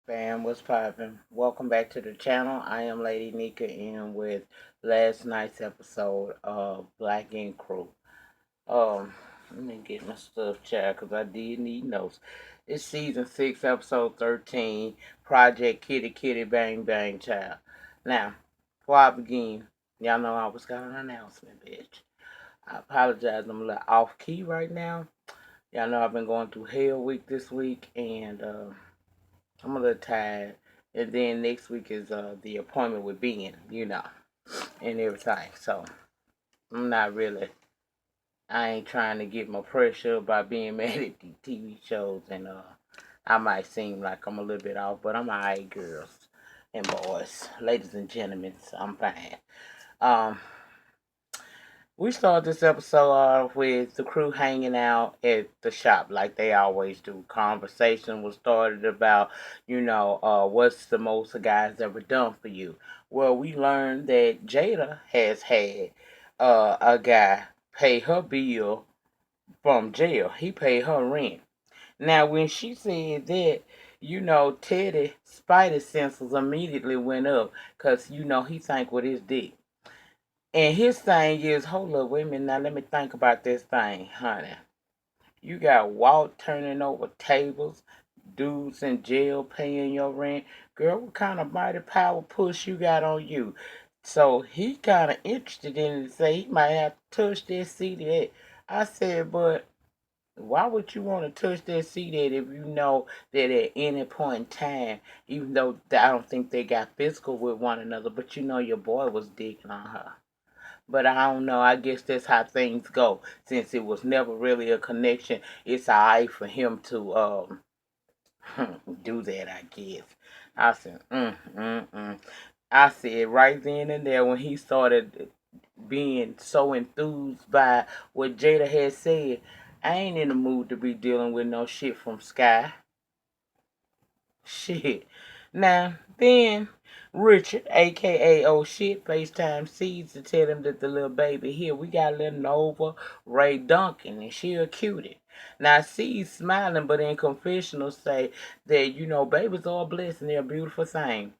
Bam, what's poppin'? Welcome back to the channel. I am Lady Nika in with last night's episode of Black Ink Crew. Let me get my stuff checked because I did need notes. It's season 6, episode 13, Project Kitty Kitty Bang Bang Child. Now, before I begin, y'all know I was got an announcement, bitch. I apologize, I'm a little off key right now. Y'all know I've been going through Hell Week this week, and I'm a little tired. And then next week is the appointment with Ben, and everything. So I'm not really. I ain't trying to get my pressure by being mad at the TV shows, and I might seem like I'm a little bit off, but I'm alright, girls and boys, ladies and gentlemen. So I'm fine. Um, We start this episode off with the crew hanging out at the shop like they always do. Conversation was started about, what's the most a guy's ever done for you. Well, we learned that Jada has had a guy pay her bill from jail. He paid her rent. Now, when she said that, Teddy Spidey senses immediately went up because, he think with his dick. And his thing is, hold up, wait a minute, now let me think about this thing, honey. You got Walt turning over tables, dudes in jail paying your rent. Girl, what kind of mighty power push you got on you? So he kind of interested in it, say he might have to touch that CD. I said, but why would you want to touch that CD if you know that at any point in time, even though I don't think they got physical with one another, but your boy was digging on her. But I don't know. I guess that's how things go. Since it was never really a connection, it's alright for him to do that. I guess. I said, I said right then and there when he started being so enthused by what Jada had said, I ain't in the mood to be dealing with no shit from Sky. Shit. Now, then, Richard, aka Oh Shit, FaceTime Seeds to tell him that the little baby here, we got little Nova Rae Duncan, and she a cutie. Now, Seeds smiling, but in confessional say that, babies are a blessing, they're a beautiful thing.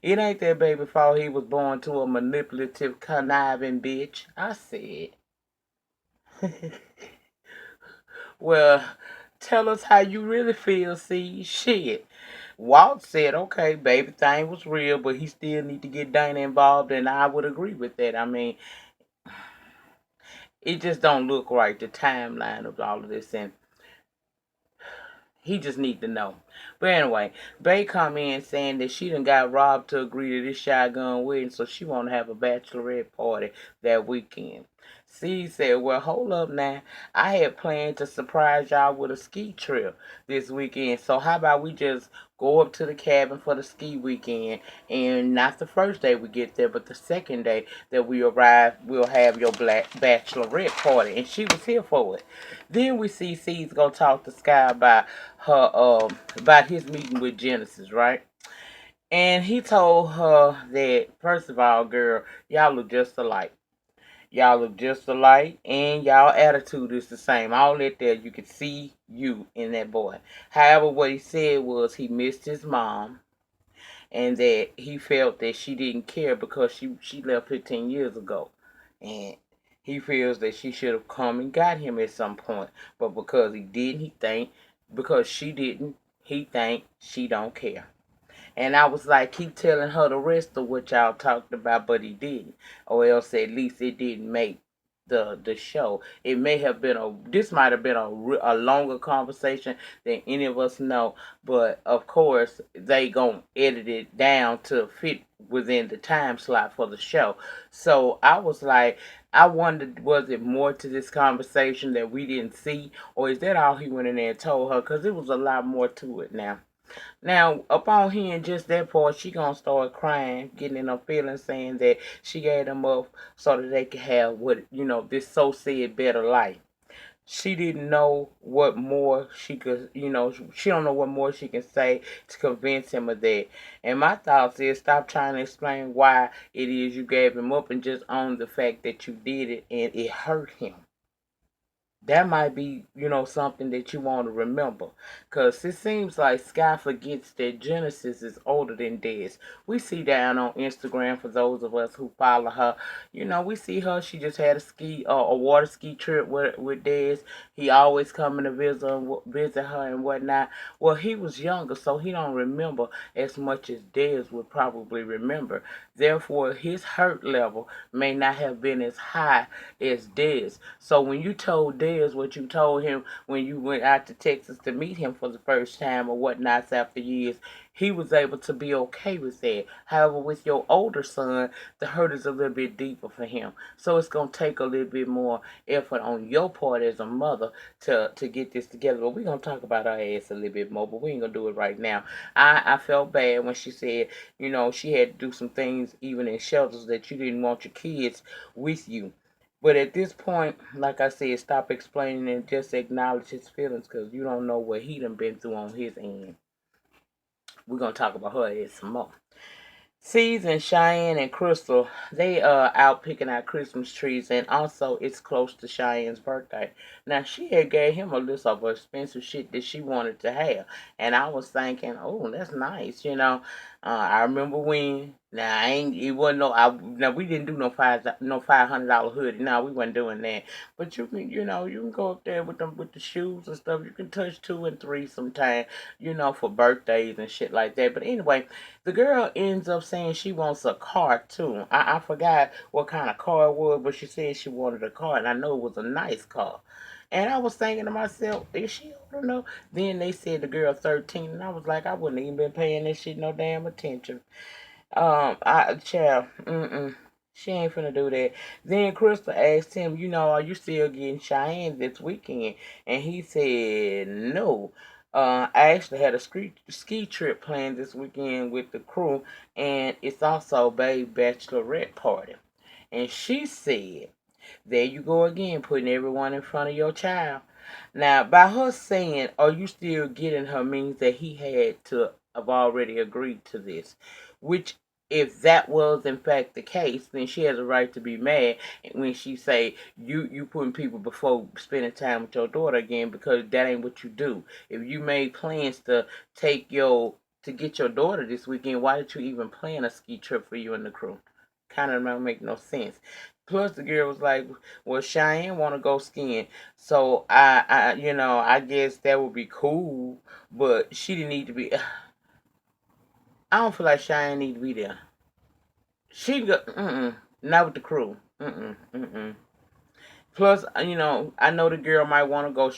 It ain't that baby fault he was born to a manipulative, conniving bitch. I said, well, tell us how you really feel, see? Shit. Walt said, okay, baby thing was real, but he still need to get Dana involved, and I would agree with that. I mean, it just don't look right, the timeline of all of this, and he just need to know. But anyway, Bay come in saying that she done got Rob to agree to this shotgun wedding, so she want to have a bachelorette party that weekend. C said, well, hold up now. I had planned to surprise y'all with a ski trip this weekend. So how about we just go up to the cabin for the ski weekend, and not the first day we get there, but the second day that we arrive, we'll have your black bachelorette party. And she was here for it. Then we see C's go talk to Sky about his meeting with Genesis, right? And he told her that, first of all, girl, y'all look just alike. Y'all look just alike, and y'all attitude is the same. All that there, you could see you in that boy. However, what he said was he missed his mom, and that he felt that she didn't care because she left 15 years ago, and he feels that she should have come and got him at some point, but because he didn't, he think because she didn't, he think she don't care. And I was like, keep telling her the rest of what y'all talked about, but he didn't. Or else at least it didn't make the show. It may have been this might have been a longer conversation than any of us know, but of course they gonna edit it down to fit within the time slot for the show. So I was like, I wondered, was it more to this conversation that we didn't see, or is that all he went in there and told her? Because it was a lot more to it now. Now, upon hearing just that part, she gonna start crying, getting in her feelings, saying that she gave them up so that they could have this so said better life. She didn't know what more she could, she don't know what more she can say to convince him of that. And my thoughts is, stop trying to explain why it is you gave him up and just own the fact that you did it and it hurt him. That might be, something that you want to remember. Because it seems like Sky forgets that Genesis is older than Des. We see down on Instagram, for those of us who follow her, we see her. She just had a water ski trip with Des. He always coming to visit her and whatnot. Well, he was younger, so he don't remember as much as Des would probably remember. Therefore, his hurt level may not have been as high as Dez. So when you told Dez what you told him when you went out to Texas to meet him for the first time or whatnot after years, he was able to be okay with that. However, with your older son, the hurt is a little bit deeper for him. So it's gonna take a little bit more effort on your part as a mother to get this together. But we're gonna talk about our ass a little bit more, but we ain't gonna do it right now. I felt bad when she said, she had to do some things even in shelters that you didn't want your kids with you. But at this point, like I said, stop explaining and just acknowledge his feelings because you don't know what he done been through on his end. We're going to talk about her ass some more. Seas and Cheyenne and Crystal, they out picking out Christmas trees, and also it's close to Cheyenne's birthday. Now she had gave him a list of expensive shit that she wanted to have, and I was thinking, oh, that's nice. I remember when. Now I ain't. It wasn't no. Now we didn't do no $500 hoodie. No, we wasn't doing that. But you can go up there with the shoes and stuff. You can touch 2 and 3 sometimes. For birthdays and shit like that. But anyway. The girl ends up saying she wants a car too. I forgot what kind of car it was, but she said she wanted a car, and I know it was a nice car. And I was thinking to myself, is she old enough? Then they said the girl 13, and I was like, I wouldn't even been paying this shit no damn attention. Child, she ain't finna do that. Then Crystal asked him, are you still getting Cheyenne this weekend? And he said no. I actually had a ski trip planned this weekend with the crew, and it's also Bae's bachelorette party. And she said, there you go again, putting everyone in front of your child. Now, by her saying, are you still getting her means that he had to have already agreed to this. Which, if that was in fact the case, then she has a right to be mad when she say, you putting people before spending time with your daughter again because that ain't what you do. If you made plans to get your daughter this weekend, why did you even plan a ski trip for you and the crew? Kind of don't make no sense. Plus, the girl was like, "Well, Cheyenne want to go skiing, so I guess that would be cool, but she didn't need to be. I don't feel like Cheyenne need to be there. She go, not with the crew, mm. Plus, I know the girl might want to go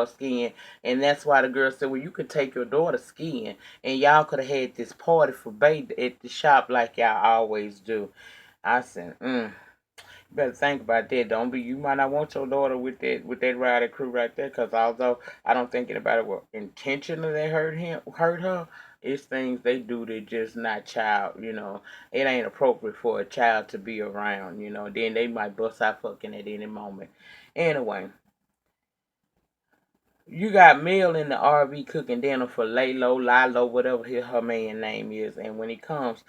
skiing, and that's why the girl said, "Well, you could take your daughter skiing, and y'all could have had this party for bait at the shop like y'all always do." I said, You better think about that. Don't be. You might not want your daughter with that rider crew right there. Because although I don't think anybody will intentionally hurt her. It's things they do that just not child. It ain't appropriate for a child to be around. Then they might bust out fucking at any moment. Anyway, you got Mel in the RV cooking dinner for Lilo, whatever her man name is, and when he comes,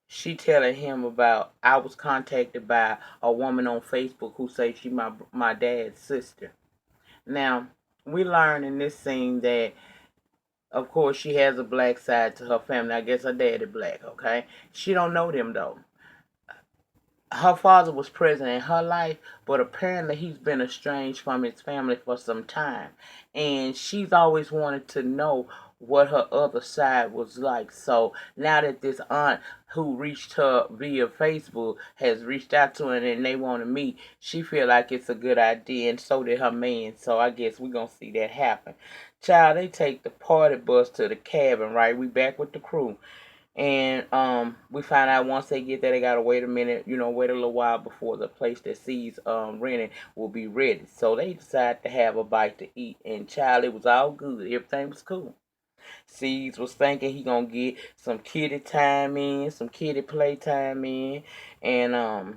she telling him about I was contacted by a woman on Facebook who says she my dad's sister. Now we learn in this scene that of course she has a black side to her family. I guess her daddy black. Okay, she don't know them though. Her father was present in her life, but apparently he's been estranged from his family for some time. And she's always wanted to know what her other side was like. So now that this aunt who reached her via Facebook has reached out to her and they want to meet, she feel like it's a good idea, and so did her man. So I guess we're gonna see that happen. Child, they take the party bus to the cabin, right? We back with the crew. And we find out once they get there, they gotta wait a minute, wait a little while before the place that sees renting will be ready. So they decide to have a bite to eat. And child, it was all good. Everything was cool. Seeds was thinking he gonna get some kiddie time in, some kiddie play time in, and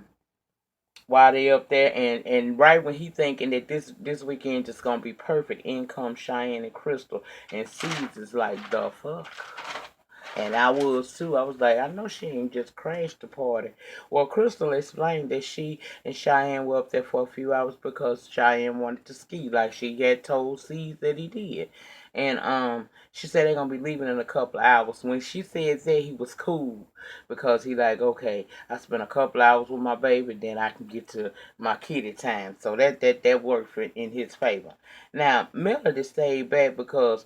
while they up there, and right when he thinking that this weekend just gonna be perfect, in comes Cheyenne and Crystal, and Seeds is like the fuck. And I was too. I was like, I know she ain't just crashed the party. Well, Crystal explained that she and Cheyenne were up there for a few hours because Cheyenne wanted to ski, like she had told Sea that he did. And she said they're gonna be leaving in a couple of hours. When she said that, he was cool because he like, okay, I spent a couple of hours with my baby, then I can get to my kitty time. So that worked in his favor. Now Melody stayed back because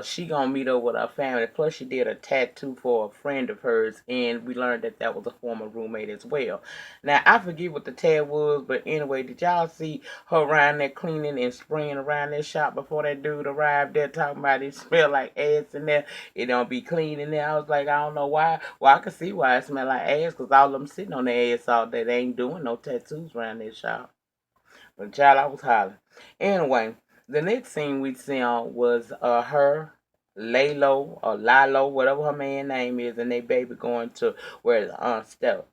she gonna meet up with her family. Plus, she did a tattoo for a friend of hers, and we learned that that was a former roommate as well. Now, I forget what the tag was, but anyway, did y'all see her around there cleaning and spraying around that shop before that dude arrived there talking about it smell like ass in there? It don't be clean in there. I was like, I don't know why. Well, I can see why it smell like ass, because all of them sitting on their ass all day. They ain't doing no tattoos around that shop. But child, I was hollering. Anyway, the next scene we saw was her, Lalo or Lalo, whatever her man name is, and they baby going to where the aunt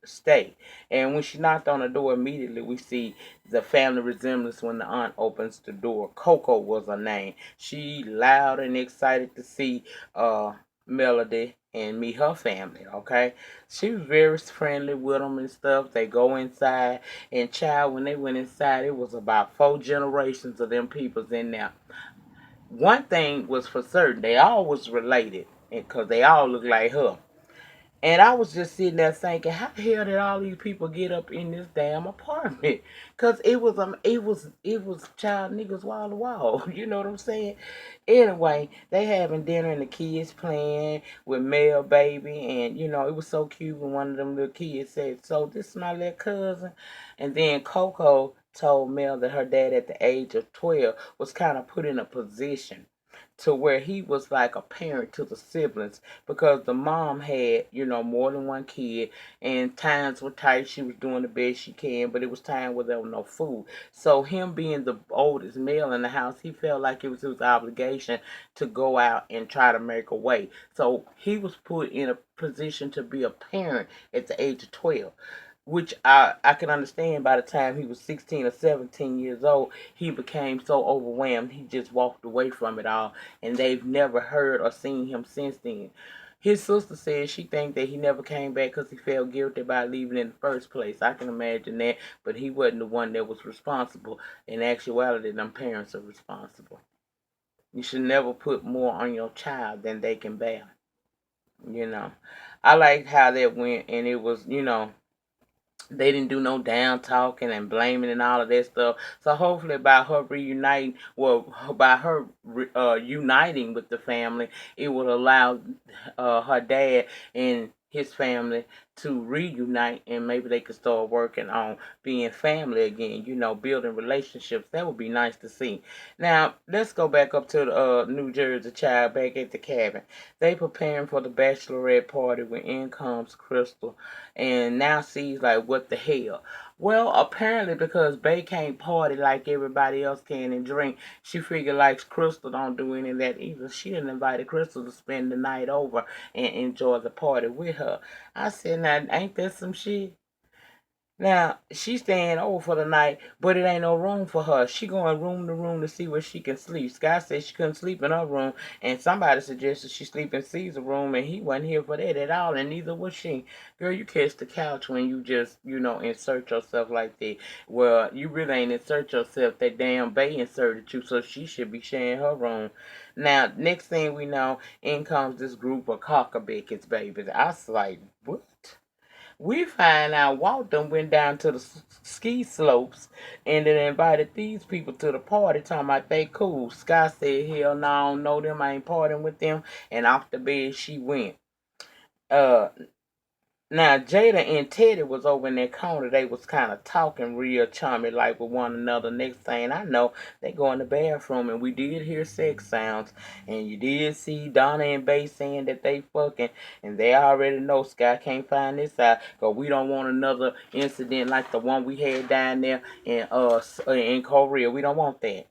stay. And when she knocked on the door, immediately we see the family resemblance when the aunt opens the door. Coco was her name. She loud and excited to see Melody and meet her family. Okay, she was very friendly with them and stuff. They go inside, and child, when they went inside, it was about 4 generations of them peoples in there. One thing was for certain, they all was related, because they all looked like her. And I was just sitting there thinking, how the hell did all these people get up in this damn apartment? Cause it was child niggas wall to wall. You know what I'm saying? Anyway, they having dinner and the kids playing with Mel baby, and it was so cute when one of them little kids said, "So this is my little cousin," and then Coco told Mel that her dad at the age of 12 was kind of put in a position to where he was like a parent to the siblings because the mom had, more than one kid, and times were tight. She was doing the best she can, but it was time where there was no food. So him being the oldest male in the house, he felt like it was his obligation to go out and try to make a way. So he was put in a position to be a parent at the age of 12, which I can understand. By the time he was 16 or 17 years old, he became so overwhelmed he just walked away from it all, and they've never heard or seen him since then. His sister says she thinks that he never came back because he felt guilty about leaving in the first place. I can imagine that, but he wasn't the one that was responsible. In actuality, them parents are responsible. You should never put more on your child than they can bear. You know, I liked how that went, and it was, they didn't do no down talking and blaming and all of that stuff. So hopefully, by her reuniting, well, by her uniting with the family, it would allow her dad and his family to reunite, and maybe they could start working on being family again. Building relationships. That would be nice to see. Now let's go back up to the New Jersey child back at the cabin. They preparing for the bachelorette party when in comes Crystal, and now she's like, what the hell? Well, apparently because Bay can't party like everybody else can and drink, she figured like Crystal don't do any of that either. She didn't invite Crystal to spend the night over and enjoy the party with her. I said, now ain't that some shit? Now she's staying over for the night, but it ain't no room for her. She going room to room to see where she can sleep. Sky said she couldn't sleep in her room, and somebody suggested she sleep in Caesar's room, and he wasn't here for that at all, and neither was she. Girl, you catch the couch when you just, insert yourself like that. Well, you really ain't insert yourself. That damn Bay inserted you, so she should be sharing her room. Now, next thing we know, in comes this group of cockabickets, babies. I was like, what? We find out Walton went down to the ski slopes and then invited these people to the party, talking about they cool. Sky said, hell no, I don't know them, I ain't partying with them. And off the bed she went. Uh, Now Jada and Teddy was over in that corner. They was kind of talking real chummy like with one another. Next thing I know, they go in the bathroom, and we did hear sex sounds. And you did see Donna and Baes saying that they fucking, and they already know Sky can't find this out because we don't want another incident like the one we had down there in Korea. We don't want that.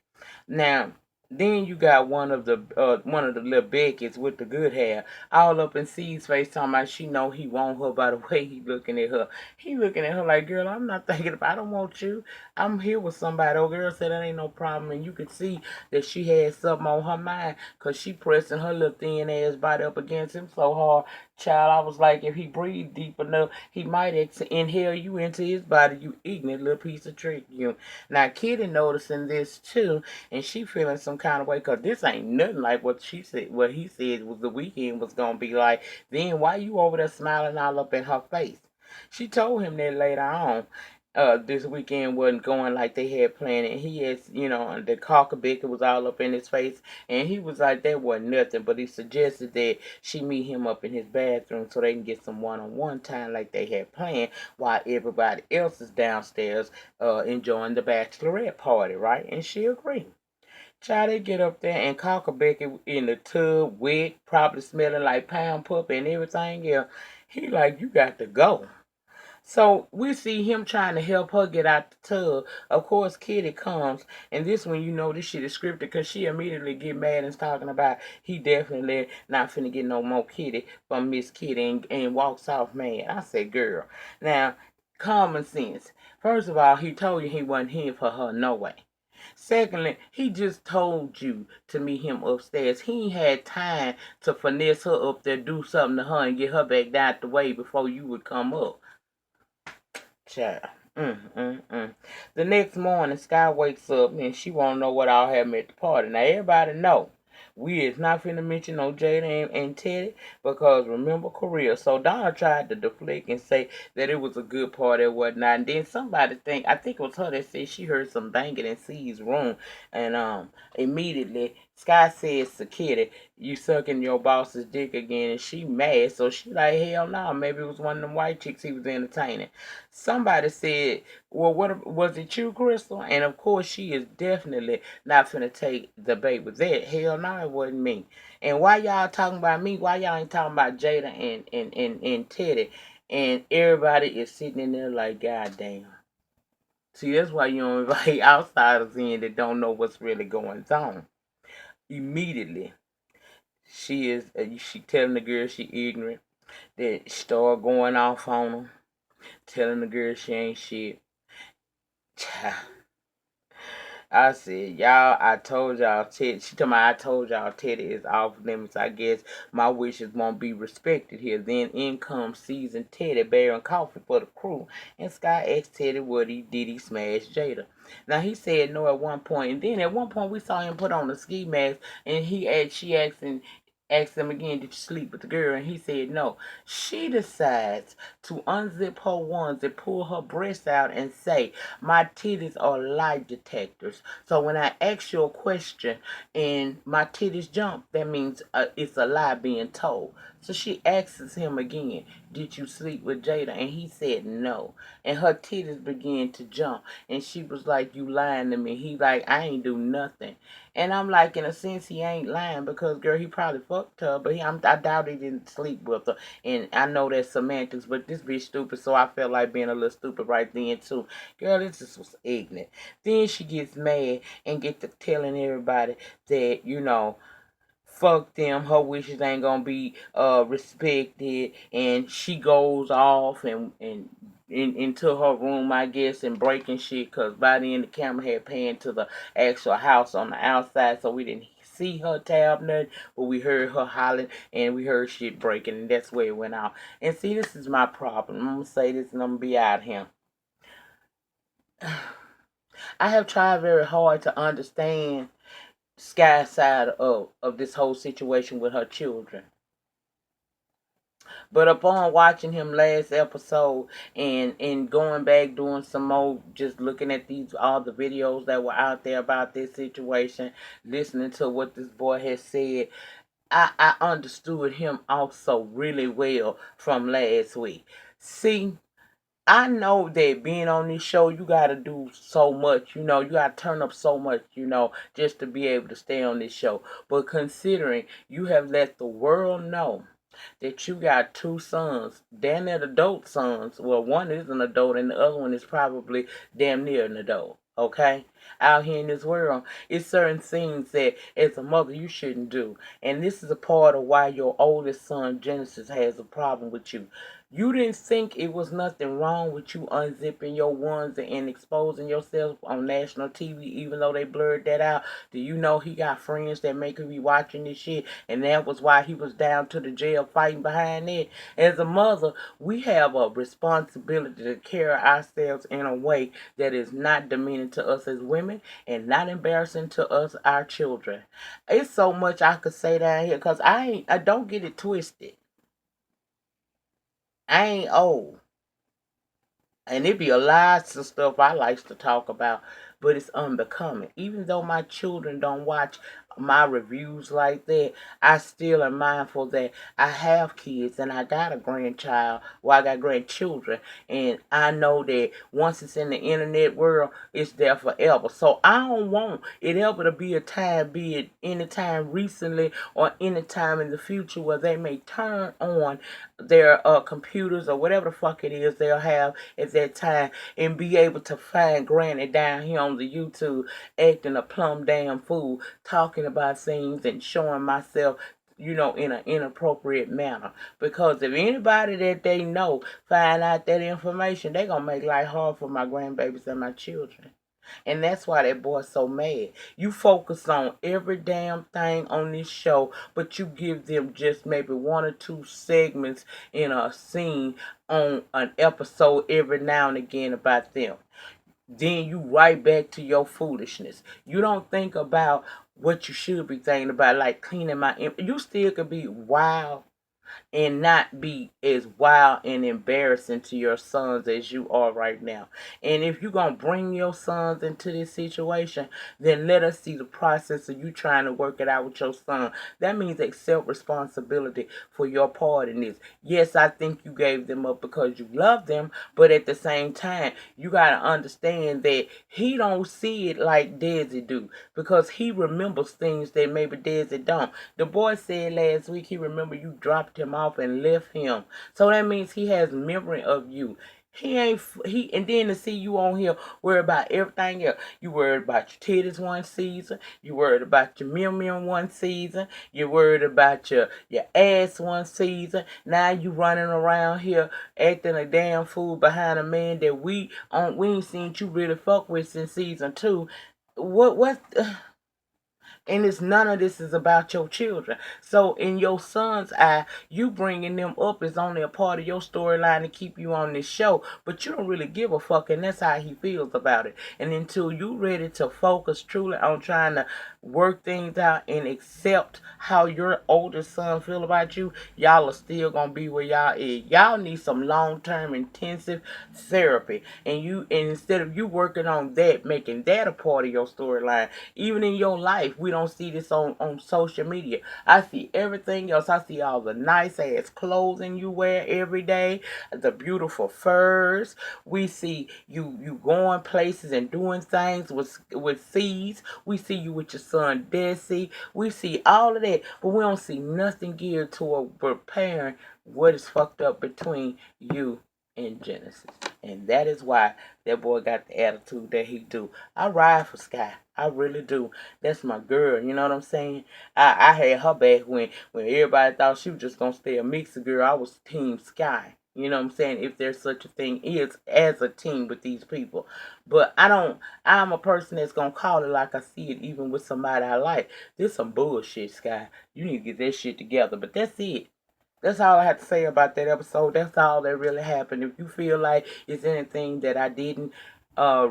Now Then you got one of the little Becky's with the good hair, all up in C's face, talking about she know he want her by the way he looking at her. He looking at her like, girl, I'm not thinking about. I don't want you. I'm here with somebody. Oh, girl said that ain't no problem, and you could see that she had something on her mind, cause she pressing her little thin ass body up against him so hard. Child, I was like, if he breathed deep enough, he might inhale you into his body. You ignorant little piece of trick, you. Now, Kitty noticing this too, and she feeling some kind of way because this ain't nothing like what she said, what he said was the weekend was gonna be like. Then why you over there smiling all up in her face? She told him that later on. This weekend wasn't going like they had planned, and he has, the cockabicka was all up in his face, and he was like, that wasn't nothing, but he suggested that she meet him up in his bathroom so they can get some one-on-one time like they had planned, while everybody else is downstairs enjoying the bachelorette party, right? And she agreed. Child, they get up there and cock a bucket in the tub, wet, probably smelling like pound puppy and everything else. He like, you got to go. So we see him trying to help her get out the tub. Of course, Kitty comes, and this one you know this shit is scripted because she immediately get mad and talking about he definitely not finna get no more Kitty from Miss Kitty and walks off mad. I said, girl, now common sense. First of all, he told you he wasn't here for her no way. Secondly, he just told you to meet him upstairs. He ain't had time to finesse her up there, do something to her, and get her back down the way before you would come up. Child. The next morning, Sky wakes up and she want to know what all happened at the party. Now, everybody know we is not finna mention no Jada and Teddy because remember Korea. So Donna tried to deflect and say that it was a good party or whatnot. And then somebody I think it was her that said she heard some banging in C's room. And immediately Sky says to Kitty, you sucking your boss's dick again. And she mad. So she like, hell no, maybe it was one of them white chicks he was entertaining. Somebody said, well, what was it you, Crystal? And of course, she is definitely not finna take the bait with that. Hell no, it wasn't me. And why y'all talking about me? Why y'all ain't talking about Jada and Teddy? And everybody is sitting in there like, God damn. See, that's why you don't invite outsiders in that don't know what's really going on. Immediately, she telling the girl she ignorant. That start going off on them, telling the girl she ain't shit. I said, y'all, I told y'all, Teddy. She told me, I told y'all, Teddy is off limits. I guess my wishes won't be respected here. Then in comes Season Teddy bearing coffee for the crew. And Sky asked Teddy what he did. He smash Jada. Now he said no at one point, and then at one point we saw him put on a ski mask, and she asked him again, did you sleep with the girl? And he said no. She decides to unzip her onesie, pull her breasts out, and say, my titties are lie detectors. So when I ask you a question and my titties jump, that means it's a lie being told. So she asks him again, did you sleep with Jada? And he said no. And her titties began to jump. And she was like, you lying to me. He like, I ain't do nothing. And I'm like, in a sense, he ain't lying because, girl, he probably fucked her. But I doubt he didn't sleep with her. And I know that's semantics, but this bitch stupid. So I felt like being a little stupid right then, too. Girl, this just was ignorant. Then she gets mad and get to telling everybody that, fuck them, her wishes ain't gonna be respected, and she goes off and into her room, I guess, and breaking shit, because by then the camera had panned to the actual house on the outside, so we didn't see her tab nothing, but we heard her hollering, and we heard shit breaking, and that's where it went out. And see, this is my problem. I'm gonna say this, and I'm gonna be out here. I have tried very hard to understand Sky's side of this whole situation with her children. But upon watching him last episode and going back doing some more, just looking at these all the videos that were out there about this situation, listening to what this boy has said, I understood him also really well from last week. See, I know that being on this show, you got to do so much, you got to turn up so much, just to be able to stay on this show. But considering you have let the world know that you got two sons, damn near adult sons, well, one is an adult and the other one is probably damn near an adult, okay? out here in this world. It's certain things that as a mother you shouldn't do. And this is a part of why your oldest son Genesis has a problem with you. You didn't think it was nothing wrong with you unzipping your onesie and exposing yourself on national TV, even though they blurred that out. Do you know he got friends that make him be watching this shit? And that was why he was down to the jail fighting behind it. As a mother, we have a responsibility to carry ourselves in a way that is not demeaning to us as women and not embarrassing to us, our children. It's so much I could say down here because I don't get it twisted. I ain't old. And it be a lot of stuff I likes to talk about, but it's unbecoming. Even though my children don't watch my reviews like that, I still am mindful that I have kids and I got a grandchild, well, I got grandchildren, and I know that once it's in the internet world, it's there forever. So I don't want it ever to be a time, be it any time recently or any time in the future, where they may turn on their computers or whatever the fuck it is they'll have at that time and be able to find Granny down here on the YouTube acting a plumb damn fool, talking about things and showing myself, in an inappropriate manner. Because if anybody that they know find out that information, they gonna make life hard for my grandbabies and my children. And that's why that boy's so mad. You focus on every damn thing on this show, but you give them just maybe one or two segments in a scene on an episode every now and again about them. Then you right back to your foolishness. You don't think about what you should be thinking about, like cleaning my. You still could be wild and not be as wild and embarrassing to your sons as you are right now. And if you're going to bring your sons into this situation, then let us see the process of you trying to work it out with your son. That means accept responsibility for your part in this. Yes, I think you gave them up because you love them, but at the same time, you got to understand that he don't see it like Desi do, because he remembers things that maybe Desi don't. The boy said last week he remember you dropped him off and left him. So that means he has memory of you. He ain't he and then to see you on here worried about everything else. You worried about your titties one season. You worried about your meal one season. You worried about your ass one season. Now you running around here acting a damn fool behind a man that we ain't seen you really fuck with since season 2. What and it's none of this is about your children. So in your son's eye, you bringing them up is only a part of your storyline to keep you on this show, but you don't really give a fuck, and that's how he feels about it. And until you ready to focus truly on trying to work things out and accept how your older son feel about you, y'all are still gonna be where y'all is. Y'all need some long-term intensive therapy, and instead of you working on that, making that a part of your storyline, even in your life, we don't see this on social media. I see everything else. I see all the nice ass clothing you wear every day, the beautiful furs. We see you going places and doing things with seeds. We see you with your son Desi. We see all of that, but we don't see nothing geared toward preparing what is fucked up between you and Genesis. And that is why that boy got the attitude that he do. I ride for Sky. I really do. That's my girl. You know what I'm saying? I had her back when everybody thought she was just gonna stay a mixer girl. I was Team Sky. You know what I'm saying? If there's such a thing is as a team with these people. But I'm a person that's gonna call it like I see it, even with somebody I like. This some bullshit, Sky. You need to get that shit together. But that's it. That's all I have to say about that episode. That's all that really happened. If you feel like it's anything that I didn't uh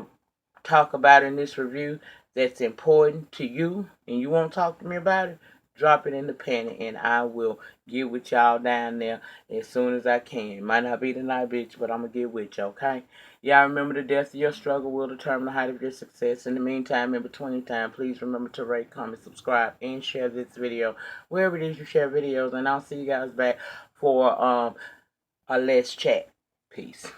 talk about in this review that's important to you and you want to talk to me about it, drop it in the pen and I will get with y'all down there as soon as I can. It might not be tonight, bitch, but I'm going to get with you, okay? Y'all remember the depth of your struggle will determine the height of your success. In the meantime, in between time, please remember to rate, comment, subscribe, and share this video wherever it is you share videos. And I'll see you guys back for a Let's Chat. Peace.